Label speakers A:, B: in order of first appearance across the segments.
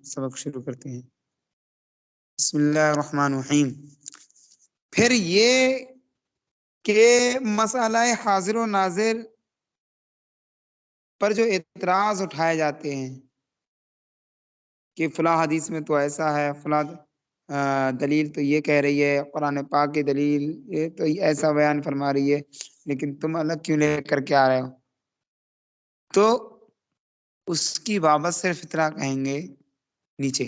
A: سبق شروع کرتے ہیں۔ بسم اللہ الرحمن الرحیم۔ پھر یہ کہ مسئلہ حاضر و ناظر پر جو اعتراض اٹھائے جاتے ہیں کہ فلاں حدیث میں تو ایسا ہے، فلاں دلیل تو یہ کہہ رہی ہے، قرآن پاک کی دلیل یہ تو ایسا بیان فرما رہی ہے، لیکن تم الگ کیوں لے کر کے آ رہے ہو؟ تو اس کی بابت صرف اتنا کہیں گے نیچے،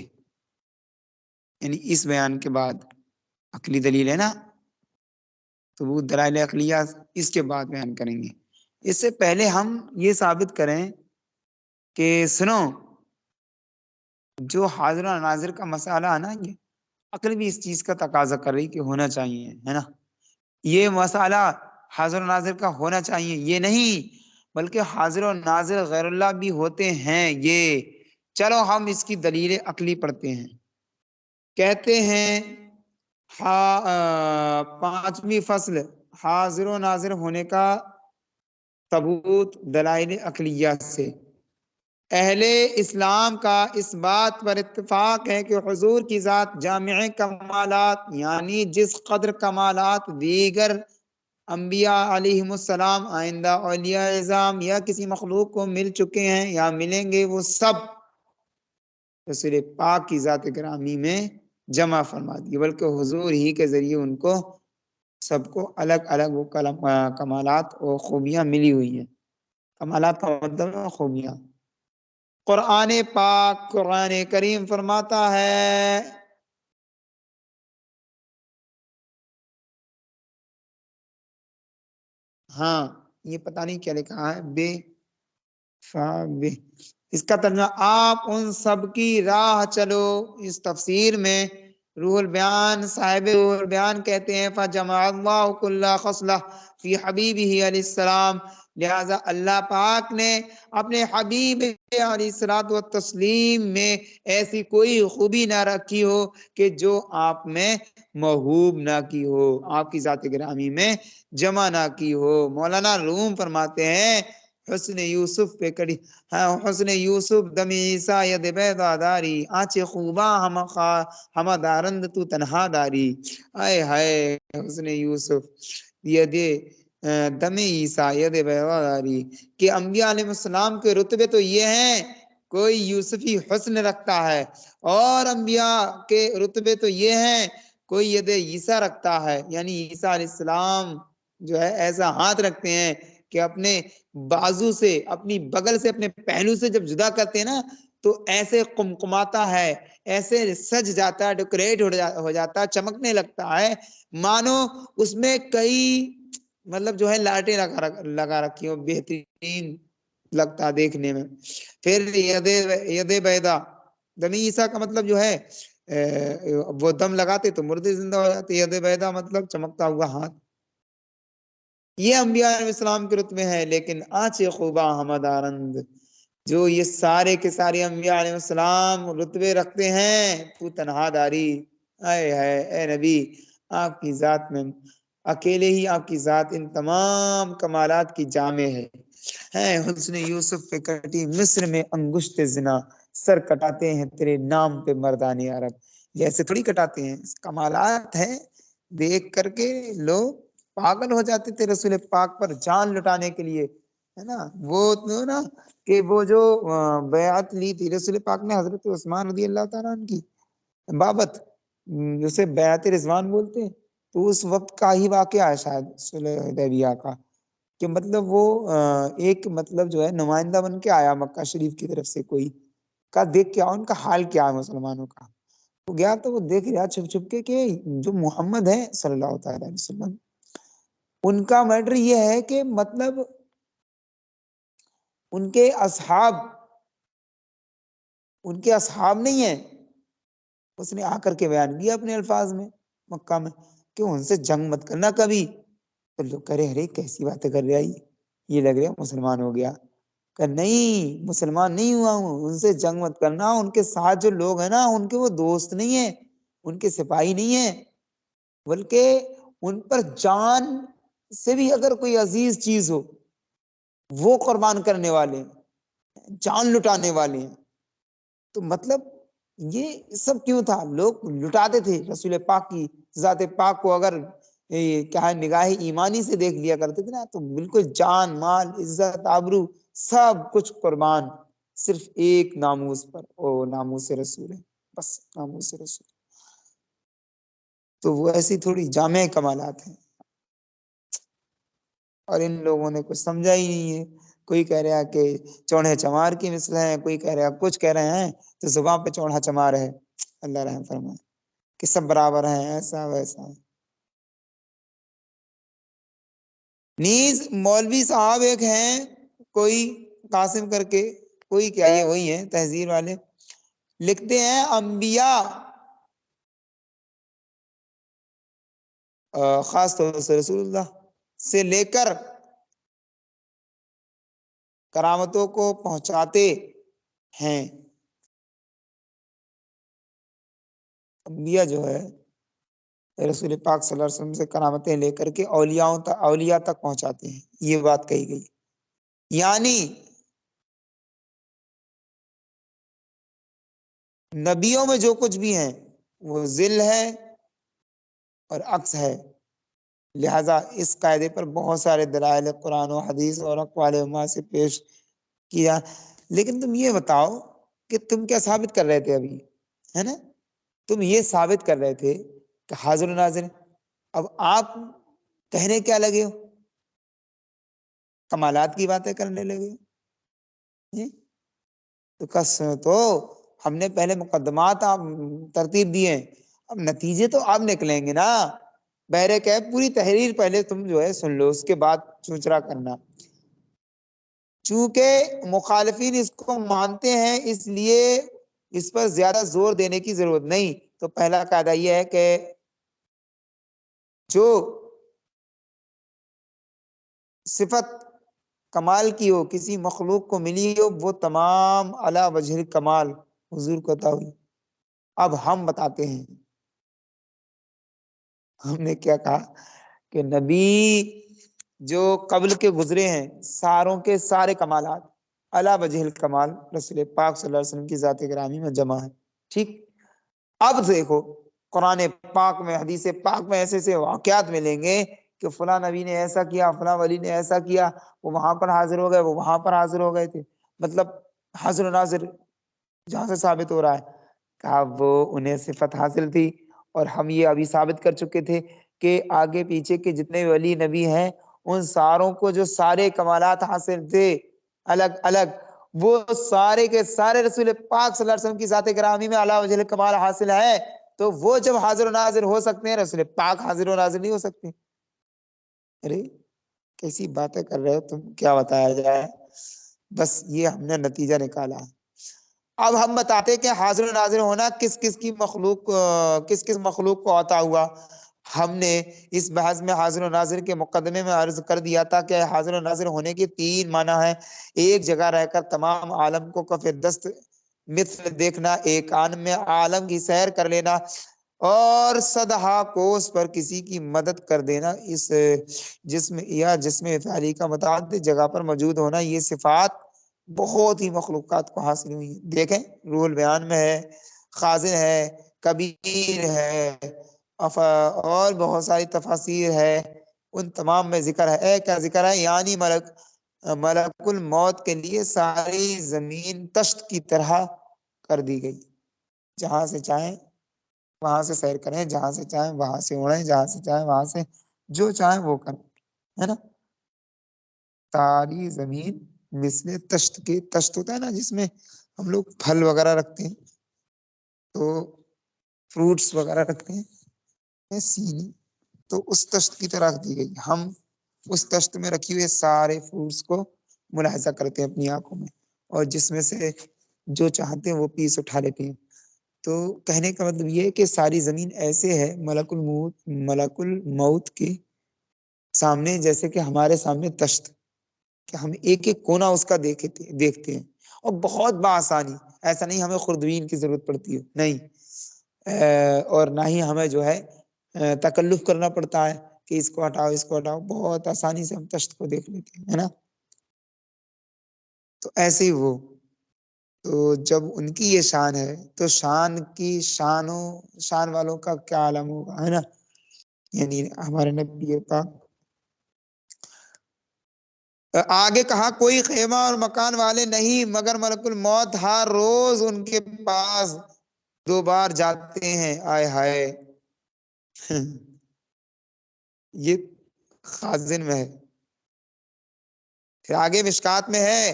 A: یعنی اس بیان کے بعد عقلی دلیل ہے نا، ثبوت دلائل عقلیہ اس کے بعد بیان کریں گے۔ اس سے پہلے ہم یہ ثابت کریں کہ سنو، جو حاضر و ناظر کا مسئلہ ہے نا، یہ عقل بھی اس چیز کا تقاضا کر رہی کہ ہونا چاہیے، ہے نا۔ یہ مسئلہ حاضر و ناظر کا ہونا چاہیے یہ نہیں، بلکہ حاضر و ناظر غیر اللہ بھی ہوتے ہیں یہ۔ چلو ہم اس کی دلیل عقلی پڑھتے ہیں۔ کہتے ہیں 5ویں فصل حاضر و ناظر ہونے کا ثبوت دلائل عقلیہ سے۔ اہل اسلام کا اس بات پر اتفاق ہے کہ حضور کی ذات جامع کمالات، یعنی جس قدر کمالات دیگر انبیاء علیہم السلام، آئندہ اولیاء اعظام یا کسی مخلوق کو مل چکے ہیں یا ملیں گے، وہ سب رسول پاک کی ذات گرامی میں جمع فرما دی، بلکہ حضور ہی کے ذریعے ان کو سب کو الگ الگ وہ کمالات اور خوبیاں ملی ہوئی ہیں۔ کمالات کا مطلب ہے خوبیاں۔ قرآن پاک، قرآن کریم فرماتا ہے، ہاں یہ پتہ نہیں کیا لکھا ہے، اس کا ترجمہ آپ ان سب کی راہ چلو۔ اس تفسیر میں روح البیان، صاحب روح البیان کہتے ہیں فَجَمَعَ اللَّهُ كُلَّ خَصْلَةٍ فِي حَبِيبِهِ علیہ السلام، لہذا اللہ پاک نے اپنے حبیب علیہ السلام میں ایسی کوئی خوبی نہ رکھی ہو کہ جو آپ میں موہوب نہ کی ہو، آپ کی ذات گرامی میں جمع نہ کی ہو۔ مولانا روم فرماتے ہیں حسن یوسف پہ کڑی، حسن یوسف دمی عیسیٰ ید بیضا داری، آنچ خوباں ہم دارند تو تنہا داری۔ آئے ہائے حسن یوسف ید دم عیسیٰ ید بیضا داری، کہ انبیاء علیہ السلام کے رتبے تو یہ ہیں، کوئی یوسفی حسن رکھتا ہے، اور انبیاء کے رتبے تو یہ ہیں، کوئی ید عیسیٰ رکھتا ہے، یعنی عیسیٰ علیہ السلام جو ہے ایسا ہاتھ رکھتے ہیں کہ اپنے بازو سے، اپنی بغل سے، اپنے پہلو سے جب جدا کرتے ہیں نا تو ایسے قمقماتا ہے، ایسے سج جاتا ہے، ڈیکوریٹ ہو جاتا ہے، چمکنے لگتا ہے، مانو اس میں کئی مطلب جو ہے لائٹیں لگا رکھی ہو، بہترین لگتا ہے دیکھنے میں۔ پھر ید بیدا، دمی عیسیٰ کا مطلب جو ہے وہ دم لگاتے تو مردے زندہ ہو جاتے، ید بیدا مطلب چمکتا ہوا ہاتھ۔ یہ انبیاء علیہ السلام کے رتبے ہیں، لیکن آنچ خوبا ہمدارند، جو یہ سارے کے سارے انبیاء علیہ السلام رتبے رکھتے ہیں، تو تنہا داری۔ اے نبی، آپ کی ذات میں اکیلے ہی آپ کی ذات ان تمام کمالات کی جامع ہے۔ حسن یوسف پہ کٹی مصر میں انگشت زنا، سر کٹاتے ہیں تیرے نام پہ مردان عرب۔ یہ ایسے تھوڑی کٹاتے ہیں، کمالات ہیں، دیکھ کر کے لوگ پاگل ہو جاتے تھے رسول پاک پر جان لٹانے کے لیے، ہے نا۔ وہ تو نا کہ وہ جو بیعت لی تھی رسول پاک نے حضرت عثمان رضی اللہ تعالیٰ عنہ کی بابت، جسے بیعت رضوان بولتے ہیں، تو اس وقت کا ہی واقعہ ہے شاید صلح حدیبیہ کا، کہ مطلب وہ ایک مطلب جو ہے نمائندہ بن کے آیا مکہ شریف کی طرف سے، کوئی کا دیکھ کے ان کا حال کیا ہے مسلمانوں کا، وہ گیا تو وہ دیکھ رہا چھپ چھپ کے کہ جو محمد ہے صلی اللہ تعالیٰ علیہ وسلم، ان کا میٹر یہ ہے کہ مطلب ان کے اصحاب نہیں ہیں۔ اس نے آ کر کے بیان کیا اپنے الفاظ میں مکہ میں کہ ان سے جنگ مت کرنا کبھی۔ تو لوگ کہہ رہے ارے کیسی باتیں کر رہا یہ لگ رہا مسلمان ہو گیا، کہ نہیں مسلمان نہیں ہوا ہوں، ان سے جنگ مت کرنا، ان کے ساتھ جو لوگ ہیں نا ان کے وہ دوست نہیں ہیں، ان کے سپاہی نہیں ہیں، بلکہ ان پر جان سے بھی اگر کوئی عزیز چیز ہو وہ قربان کرنے والے ہیں، جان لٹانے والے ہیں۔ تو مطلب یہ سب کیوں تھا؟ لوگ لٹاتے تھے رسول پاک کی ذات پاک کو، اگر کیا ہے نگاہ ایمانی سے دیکھ لیا کرتے تھے نا تو بالکل جان مال عزت آبرو سب کچھ قربان، صرف ایک ناموس پر، او ناموس رسول ہے، بس ناموس رسول۔ تو وہ ایسی تھوڑی جامع کمالات ہیں، اور ان لوگوں نے کچھ سمجھا ہی نہیں ہے۔ کوئی کہہ رہا ہے کہ چوڑے چمار کی مثل ہے، کوئی کہہ رہا ہے کچھ کہہ رہے ہیں، تو زبان پہ چوڑا چمار ہے۔ اللہ رحم فرمائے کہ سب برابر ہیں، ایسا ویسا۔ نیز مولوی صاحب ایک ہیں کوئی قاسم کر کے، کوئی کیا یہ وہی ہیں تہذیب والے، لکھتے ہیں انبیاء خاص طور سے رسول اللہ سے لے کر کرامتوں کو پہنچاتے ہیں۔ انبیاء جو ہے رسول پاک صلی اللہ علیہ وسلم سے کرامتیں لے کر کے اولیاء تک پہنچاتے ہیں، یہ بات کہی گئی۔ یعنی نبیوں میں جو کچھ بھی ہیں وہ ذل ہے اور عکس ہے، لہذا اس قاعدے پر بہت سارے دلائل قرآن و حدیث اور اقوال علماء سے پیش کیا۔ لیکن تم یہ بتاؤ کہ تم کیا ثابت کر رہے تھے ابھی، ہے نا؟ تم یہ ثابت کر رہے تھے کہ حاضر و ناظر، اب آپ کہنے کیا لگے ہو؟ کمالات کی باتیں کرنے لگے ہو۔ تو کس تو ہم نے پہلے مقدمات آپ ترتیب دیے، اب نتیجے تو آپ نکلیں گے نا۔ بہرے کہ پوری تحریر پہلے تم جو ہے سن لو، اس کے بعد چوچرا کرنا۔ چونکہ مخالفین اس کو مانتے ہیں اس لیے اس پر زیادہ زور دینے کی ضرورت نہیں۔ تو پہلا قاعدہ یہ ہے کہ جو صفت کمال کی ہو، کسی مخلوق کو ملی ہو، وہ تمام علی وجہ کمال حضور کو عطا ہوئی۔ اب ہم بتاتے ہیں، ہم نے کیا کہا کہ نبی جو قبل کے گزرے ہیں ساروں کے سارے کمالات علی وجہ الکمال رسول پاک صلی اللہ علیہ وسلم کی ذات گرامی میں جمع ہے۔ ٹھیک، اب دیکھو قرآن پاک میں حدیث پاک میں ایسے ایسے واقعات ملیں گے کہ فلاں نبی نے ایسا کیا، فلاں ولی نے ایسا کیا، وہ وہاں پر حاضر ہو گئے، وہ وہاں پر حاضر ہو گئے تھے، مطلب حاضر و ناظر جہاں سے ثابت ہو رہا ہے کہ وہ انہیں صفت حاصل تھی۔ اور ہم یہ ابھی ثابت کر چکے تھے کہ آگے پیچھے کے جتنے ولی نبی ہیں ان ساروں کو جو سارے کمالات حاصل تھے الگ الگ، وہ سارے کے سارے رسول پاک صلی اللہ علیہ وسلم کی ذات گرامی میں اعلیٰ وجہ کمال حاصل ہے۔ تو وہ جب حاضر و ناظر ہو سکتے ہیں، رسول پاک حاضر و ناظر نہیں ہو سکتے؟ ارے کیسی باتیں کر رہے ہو تم، کیا بتایا جائے؟ بس یہ ہم نے نتیجہ نکالا۔ اب ہم بتاتے کہ حاضر و ناظر ہونا کس کس مخلوق کو عطا ہوا۔ ہم نے اس بحث میں حاضر و ناظر کے مقدمے میں عرض کر دیا تھا کہ حاضر و ناظر ہونے کے 3 معنی ہیں: ایک جگہ رہ کر تمام عالم کو کف دست مثل دیکھنا، ایک آن میں عالم کی سیر کر لینا، اور صدہا کوس پر کسی کی مدد کر دینا۔ اس جسم فعلی کا متعدد جگہ پر موجود ہونا، یہ صفات بہت ہی مخلوقات کو حاصل ہوئی ہیں۔ دیکھیں روح البیان میں ہے، خازن ہے، کبیر ہے، اور بہت ساری تفاسیر ہے، ان تمام میں ذکر ہے۔ کیا ذکر ہے؟ یعنی ملک الموت کے لیے ساری زمین تشت کی طرح کر دی گئی، جہاں سے چاہیں وہاں سے سیر کریں، جہاں سے چاہیں وہاں سے اڑیں، جہاں سے چاہیں وہاں سے جو چاہیں وہ کریں، ہے نا؟ ساری زمین مثل تشت کے، تشت ہوتا ہے نا جس میں ہم لوگ پھل وغیرہ رکھتے ہیں، تو فروٹس وغیرہ رکھتے ہیں سینی، تو اس تشت کی طرح دی گئی۔ ہم اس تشت میں رکھی ہوئے سارے فروٹس کو ملاحظہ کرتے ہیں اپنی آنکھوں میں، اور جس میں سے جو چاہتے ہیں وہ پیس اٹھا لیتے ہیں۔ تو کہنے کا مطلب یہ ہے کہ ساری زمین ایسے ہے ملک الموت کے سامنے جیسے کہ ہمارے سامنے تشت، کہ ہم ایک ایک کونا اس کا دیکھتے ہیں، اور بہت بآسانی۔ ایسا نہیں ہمیں خوردبین کی ضرورت پڑتی ہے، نہیں، اور نہ ہی ہمیں جو ہے تکلف کرنا پڑتا ہے کہ اس کو ہٹاؤ اس کو ہٹاؤ، بہت آسانی سے ہم تشت کو دیکھ لیتے ہیں، ہے نا؟ تو ایسے ہی وہ تو جب ان کی یہ شان ہے تو شان کی شان والوں کا کیا عالم ہوگا، ہے نا؟ یعنی ہمارے نبی پاک آگے کہا کوئی خیمہ اور مکان والے نہیں مگر ملک الموت ہر روز ان کے پاس 2 بار جاتے ہیں، آئے ہائے یہ خازن میں ہے۔ پھر آگے مشکات میں ہے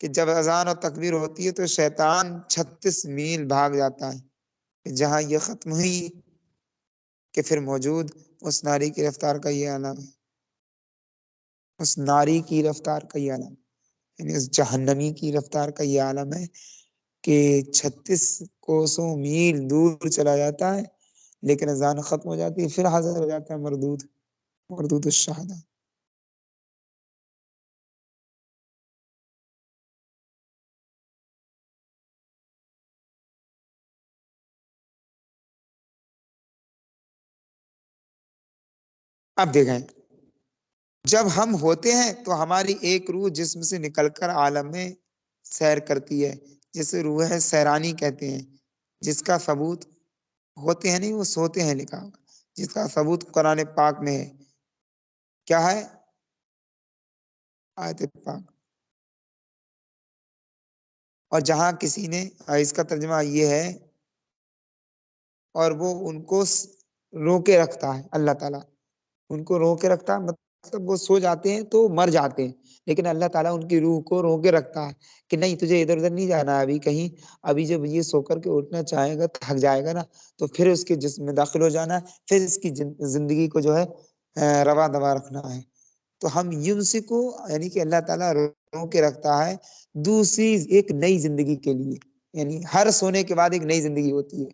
A: کہ جب اذان اور تکبیر ہوتی ہے تو شیطان 36 میل بھاگ جاتا ہے، جہاں یہ ختم ہوئی کہ پھر موجود اس ناری کی رفتار کا یہ عالم ہے، اس ناری کی رفتار کا یہ عالم، یعنی اس جہنمی کی رفتار کا یہ عالم ہے کہ 36 کوسوں میل دور چلا جاتا ہے، لیکن اذان ختم ہو جاتی ہے پھر حاضر ہو جاتا ہے مردود الشہادہ۔ اب دیکھیں جب ہم ہوتے ہیں تو ہماری ایک روح جسم سے نکل کر عالم میں سیر کرتی ہے، جسے روح سیرانی کہتے ہیں، جس کا ثبوت ہوتے ہیں نہیں وہ سوتے ہیں لکھا ہوگا، جس کا ثبوت قرآن پاک میں ہے۔ کیا ہے آیت پاک؟ اور جہاں کسی نے اس کا ترجمہ یہ ہے اور وہ ان کو روکے رکھتا ہے، اللہ تعالیٰ ان کو روکے رکھتا ہے، مطلب وہ سو جاتے ہیں تو مر جاتے ہیں، لیکن اللہ تعالیٰ ان کی روح کو روکے رکھتا ہے کہ نہیں تجھے ادھر ادھر نہیں جانا ہے ابھی کہیں، ابھی جب یہ سو کر کے اٹھنا چاہے گا تھک جائے گا نا تو پھر اس کے جسم میں داخل ہو جانا ہے، پھر اس کی زندگی کو جو ہے روا دوا رکھنا ہے۔ تو ہم یمسکو یعنی کہ اللہ تعالیٰ روکے رکھتا ہے دوسری ایک نئی زندگی کے لیے، یعنی ہر سونے کے بعد ایک نئی زندگی ہوتی ہے،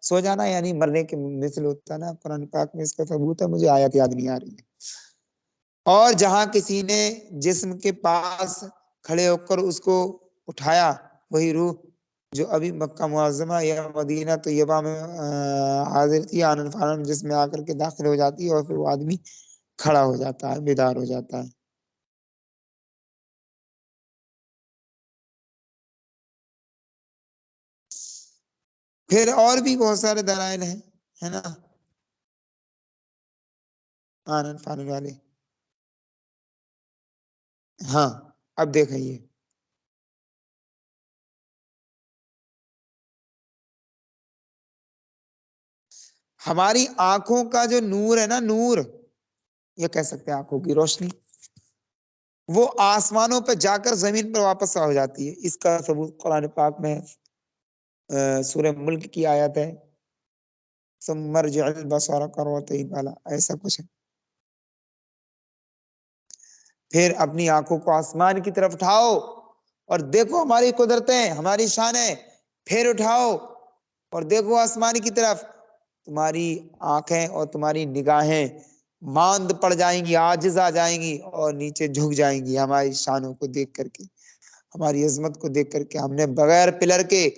A: سو جانا یعنی مرنے کے مثل ہوتا ہے نا، قرآن پاک میں اس کا ثبوت ہے، مجھے آیت یاد نہیں آ رہی ہے۔ اور جہاں کسی نے جسم کے پاس کھڑے ہو کر اس کو اٹھایا، وہی روح جو ابھی مکہ معظمہ یا مدینہ طیبہ میں حاضر تھی آنن فانن جس میں آ کر کے داخل ہو جاتی ہے اور پھر وہ آدمی کھڑا ہو جاتا ہے، بیدار ہو جاتا ہے۔ پھر اور بھی بہت سارے دلائل ہیں، ہے نا، آنن فانن والے۔ ہاں اب دیکھئیے ہماری آنکھوں کا جو نور ہے نا، نور یہ کہہ سکتے ہیں آنکھوں کی روشنی، وہ آسمانوں پہ جا کر زمین پر واپس ہو جاتی ہے، اس کا ثبوت قرآن پاک میں ہے، سورہ ملک کی آیت ہے ثم ارجع البصر کرتين والا، ایسا کچھ ہے۔ پھر اپنی آنکھوں کو آسمان کی طرف اٹھاؤ اور دیکھو ہماری قدرتیں، ہماری شانیں، پھر اٹھاؤ اور دیکھو آسمان کی طرف، تمہاری آنکھیں اور تمہاری نگاہیں ماند پڑ جائیں گی، عاجز آ جائیں گی اور نیچے جھک جائیں گی ہماری شانوں کو دیکھ کر کے، ہماری عظمت کو دیکھ کر کے۔ ہم نے بغیر پلر کے،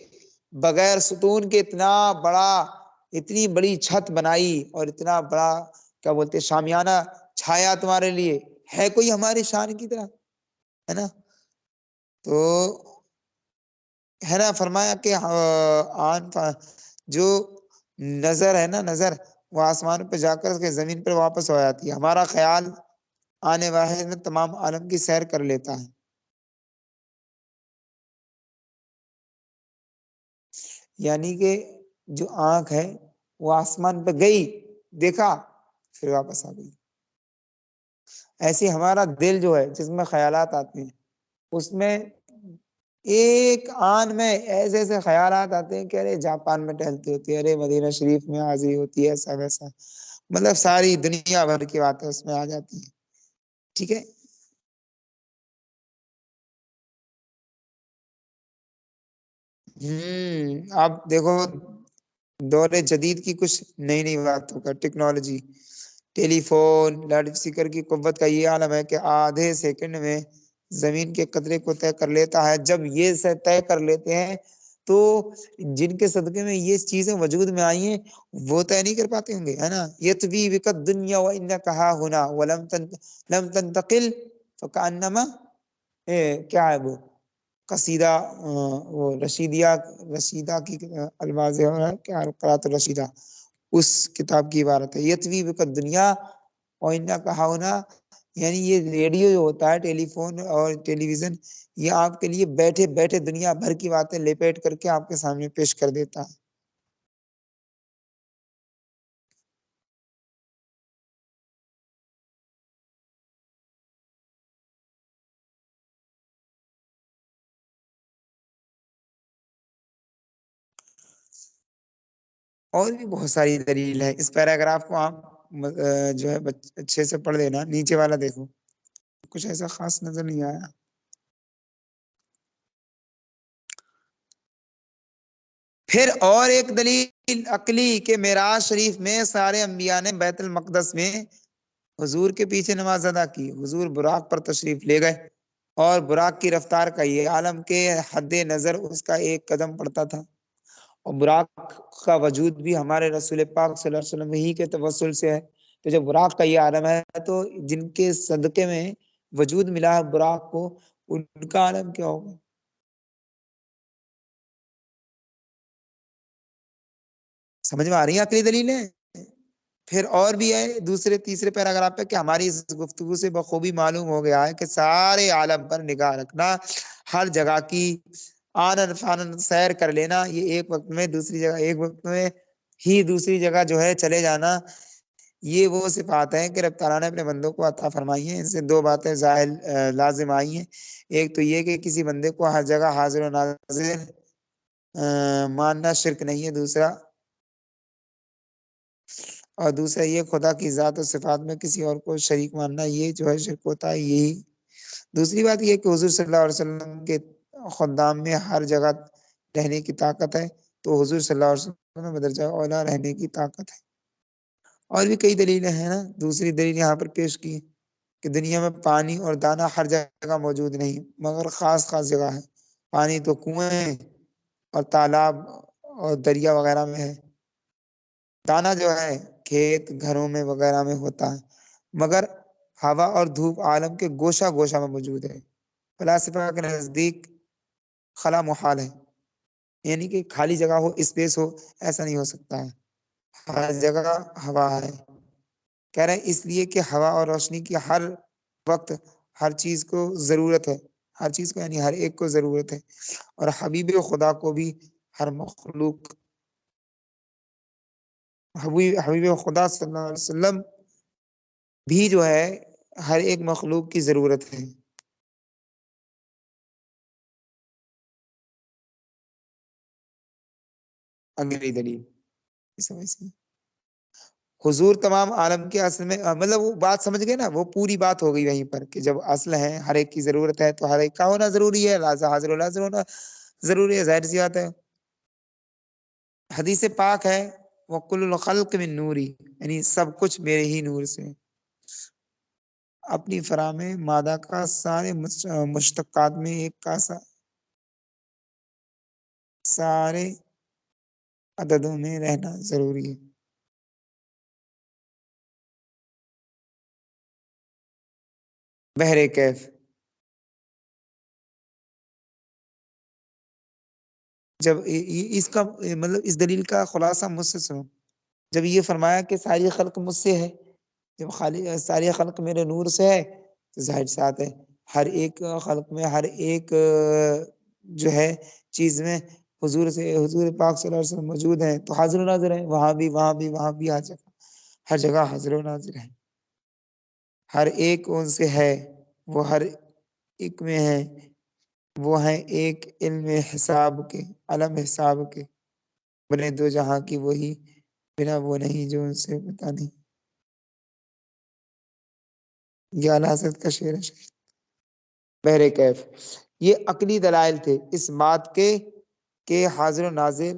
A: بغیر ستون کے اتنی بڑی چھت بنائی اور اتنا بڑا کیا بولتے شامیانہ چھایا تمہارے لیے، ہے کوئی ہماری شان کی طرح، ہے نا؟ تو ہے نا فرمایا کہ جو نظر ہے نا، نظر وہ آسمان پہ جا کر کے زمین پر واپس ہو جاتی ہے، ہمارا خیال آنے واحد میں تمام عالم کی سیر کر لیتا ہے۔ یعنی کہ جو آنکھ ہے وہ آسمان پہ گئی، دیکھا، پھر واپس آ گئی۔ ایسے ہمارا دل جو ہے جس میں خیالات آتے ہیں، اس میں ایک آن میں ایسے ایسے خیالات آتے ہیں کہ ارے جاپان میں ٹہلتی ہوتی ہے، ارے مدینہ شریف میں حاضری ہوتی ہے، ایسا ویسا، مطلب ساری دنیا بھر کی باتیں اس میں آ جاتی ہیں، ٹھیک ہے۔ اب دیکھو دور جدید کی کچھ نئی نئی باتوں کا، ٹیکنالوجی، ٹیلی فون، لاؤڈ اسپیکر کی قوت کا یہ عالم ہے کہ آدھے سیکنڈ میں زمین کے قطرے کو طے کر لیتا ہے۔ جب یہ طے کر لیتے ہیں تو جن کے صدقے میں یہ چیزیں وجود میں آئی ہیں وہ طے نہیں کر پاتے ہوں گے، ہے نا؟ یتوی بک الدنیا وانک ہا ہنا ولم تنتقل فکانما کیا ہے وہ قصیدہ وہ رشیدہ کی الواز ہے کیا قرات الرشیدہ، اس کتاب کی عبارت ہے. یتوی بک دنیا اور انہ کہا ہونا، یعنی یہ ریڈیو جو ہوتا ہے، ٹیلی فون اور ٹیلی ویژن، یہ آپ کے لیے بیٹھے بیٹھے دنیا بھر کی باتیں لپیٹ کر کے آپ کے سامنے پیش کر دیتا ہے. اور بھی بہت ساری دلیل ہے. اس پیراگراف کو آپ جو ہے اچھے سے پڑھ لینا. نیچے والا دیکھو، کچھ ایسا خاص نظر نہیں آیا. پھر اور ایک دلیل عقلی کہ معراج شریف میں سارے انبیاء نے بیت المقدس میں حضور کے پیچھے نماز ادا کی. حضور براق پر تشریف لے گئے اور براق کی رفتار کا یہ عالم کے حد نظر اس کا ایک قدم پڑتا تھا. اور براق کا وجود بھی ہمارے رسول پاک صلی اللہ علیہ وسلم ہی کے توسل سے ہے. تو جب براق کا یہ عالم ہے تو جن کے صدقے میں وجود ملا ہے براق کو، ان کا عالم کیا ہوگا؟ سمجھ میں آ رہی ہیں عقلی دلیلیں؟ پھر اور بھی ہے دوسرے تیسرے پیراگراف پہ کہ ہماری اس گفتگو سے بخوبی معلوم ہو گیا ہے کہ سارے عالم پر نگاہ رکھنا، ہر جگہ کی آنن فانن سیر کر لینا، یہ ایک وقت میں دوسری جگہ، ایک وقت میں ہی دوسری جگہ جو ہے چلے جانا، یہ وہ صفات ہیں کہ رب تعالیٰ نے اپنے بندوں کو عطا فرمائی ہیں. ان سے دو باتیں ظاہر لازم آئی ہیں. ایک تو یہ کہ کسی بندے کو ہر جگہ حاضر و ناظر ماننا شرک نہیں ہے، اور دوسرا یہ خدا کی ذات و صفات میں کسی اور کو شریک ماننا، یہ جو ہے شرک ہوتا ہے. یہی دوسری بات یہ کہ حضور صلی اللہ علیہ وسلم کے خدام میں ہر جگہ رہنے کی طاقت ہے، تو حضور صلی اللہ علیہ وسلم میں درجہ اولا رہنے کی طاقت ہے. اور بھی کئی دلیلیں ہیں نا. دوسری دلیل یہاں پر پیش کی کہ دنیا میں پانی اور دانہ ہر جگہ موجود نہیں، مگر خاص خاص جگہ ہے. پانی تو کنویں اور تالاب اور دریا وغیرہ میں ہے. دانا جو ہے کھیت گھروں میں وغیرہ میں ہوتا ہے، مگر ہوا اور دھوپ عالم کے گوشہ گوشہ میں موجود ہے. فلاسفہ کے نزدیک خلا محال ہے، یعنی کہ خالی جگہ ہو، اسپیس ہو، ایسا نہیں ہو سکتا ہے. ہر جگہ ہوا ہے. کہہ رہے ہیں اس لیے کہ ہوا اور روشنی کی ہر وقت ہر چیز کو ضرورت ہے، ہر چیز کو یعنی ہر ایک کو ضرورت ہے. اور حبیب خدا کو بھی ہر مخلوق، حبیب خدا صلی اللہ علیہ وسلم بھی جو ہے ہر ایک مخلوق کی ضرورت ہے. اگلی دلیل حضور تمام عالم کے اصل میں، مطلب وہ بات سمجھ گئے نا، وہ پوری بات ہو گئی وہیں پر کہ جب اصل ہے ہر ایک کی ضرورت ہے تو ہر ایک کا ہونا ضروری ہے، لہٰذا حاضر و ناظر ہونا ضروری ہے، ظاہر سی بات ہے. حدیث پاک ہے وَكُلُّ الْخَلْقِ مِن نُورِ، یعنی سب کچھ میرے ہی نور سے. اپنی فراہم مادہ کا سارے مشتقات میں ایک کا سارے عددوں میں رہنا ضروری ہے. بحر کیف، جب اس کا مطلب اس دلیل کا خلاصہ مجھ سے سنو. جب یہ فرمایا کہ ساری خلق مجھ سے ہے، جب ساری خلق میرے نور سے ہے، تو ظاہر ساتھ ہے ہر ایک خلق میں ہر ایک جو ہے چیز میں حضور سے، حضور پاک صلی اللہ علیہ وسلم موجود ہیں، تو حاضر و ناظر ہے. وہاں بھی وہاں بھی وہاں بھی ہر جگہ حاضر و ناظر ہے. ہر ایک ان سے ہے، وہ ہر ایک میں ہے. وہ ہیں ایک علم حساب کے، علم حساب کے، بنے دو جہاں کی وہی، بنا وہ نہیں جو ان سے پتا نہیں. یہ اعلیٰ حضرت کا شعر ہے. بحر کیف، یہ عقلی دلائل تھے اس بات کے کہ حاضر و ناظر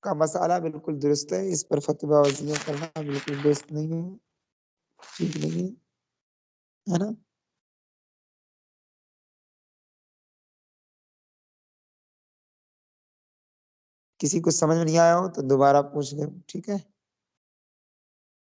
A: کا مسئلہ بالکل درست ہے. اس پر فتویٰ وضیح کرنا بالکل درست نہیں ہے، ٹھیک نہیں ہے نا. کسی کو سمجھ میں نہیں آیا ہو تو دوبارہ پوچھ لیں، ٹھیک ہے.